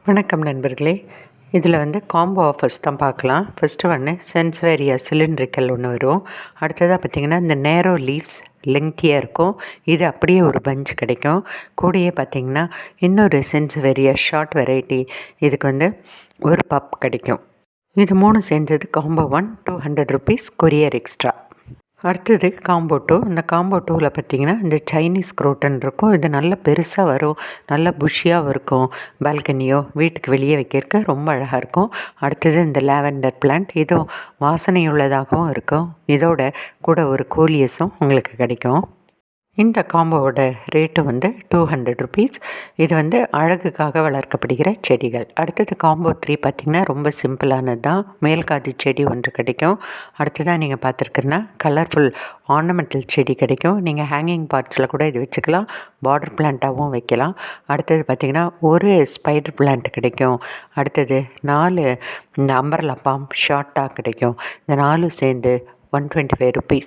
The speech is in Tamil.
வணக்கம் நண்பர்களே. இதில் காம்போ ஆஃபர்ஸ் தான் பார்க்கலாம். ஃபஸ்ட்டு ஒன்று சென்ஸ்வேரியா சிலிண்ட்ரிக்கல் ஒன்று வரும். அடுத்ததாக பார்த்திங்கன்னா இந்த நேரோ லீவ்ஸ் லெங்க்தியாக இருக்கும். இது அப்படியே ஒரு பஞ்ச் கிடைக்கும். கூடயே பார்த்திங்கன்னா இன்னொரு சென்ஸ்வேரியா ஷார்ட் வெரைட்டி, இதுக்கு ஒரு பப் கிடைக்கும். இது 3 சேர்ந்தது காம்போ 1 200 ருபீஸ், கொரியர் எக்ஸ்ட்ரா. அடுத்தது காம்போ 2. இந்த காம்போ 2வில் பார்த்திங்கன்னா இந்த சைனீஸ் குரோட்டன் இருக்கும். இது நல்லா பெருசாக வரும், நல்லா புஷ்ஷியாகவும் இருக்கும். பால்கனியோ வீட்டுக்கு வெளியே வைக்கிறதுக்கு ரொம்ப அழகாக இருக்கும். அடுத்தது இந்த லாவெண்டர் பிளான்ட், இதுவும் வாசனை உள்ளதாகவும் இருக்கும். இதோட கூட ஒரு கோலியஸும் உங்களுக்கு கிடைக்கும். இந்த காம்போவோட ரேட்டு 200 ருபீஸ். இது அழகுக்காக வளர்க்கப்படுகிற செடிகள். அடுத்தது காம்போ 3 பார்த்திங்கன்னா ரொம்ப சிம்பிளானது தான். மேல்காதி செடி ஒன்று கிடைக்கும். அடுத்ததாக நீங்கள் பார்த்துருக்குன்னா கலர்ஃபுல் ஆர்னமெண்டல் செடி கிடைக்கும். நீங்கள் ஹேங்கிங் பார்ட்ஸில் கூட இது வச்சுக்கலாம், பார்டர் பிளான்ட்டாகவும் வைக்கலாம். அடுத்தது பார்த்திங்கன்னா ஒரு ஸ்பைடர் பிளான்ட் கிடைக்கும். அடுத்தது 4 இந்த அம்பர்லா பாம் ஷார்ட்டாக கிடைக்கும். இந்த 4 சேர்ந்து 125 ருபீஸ்.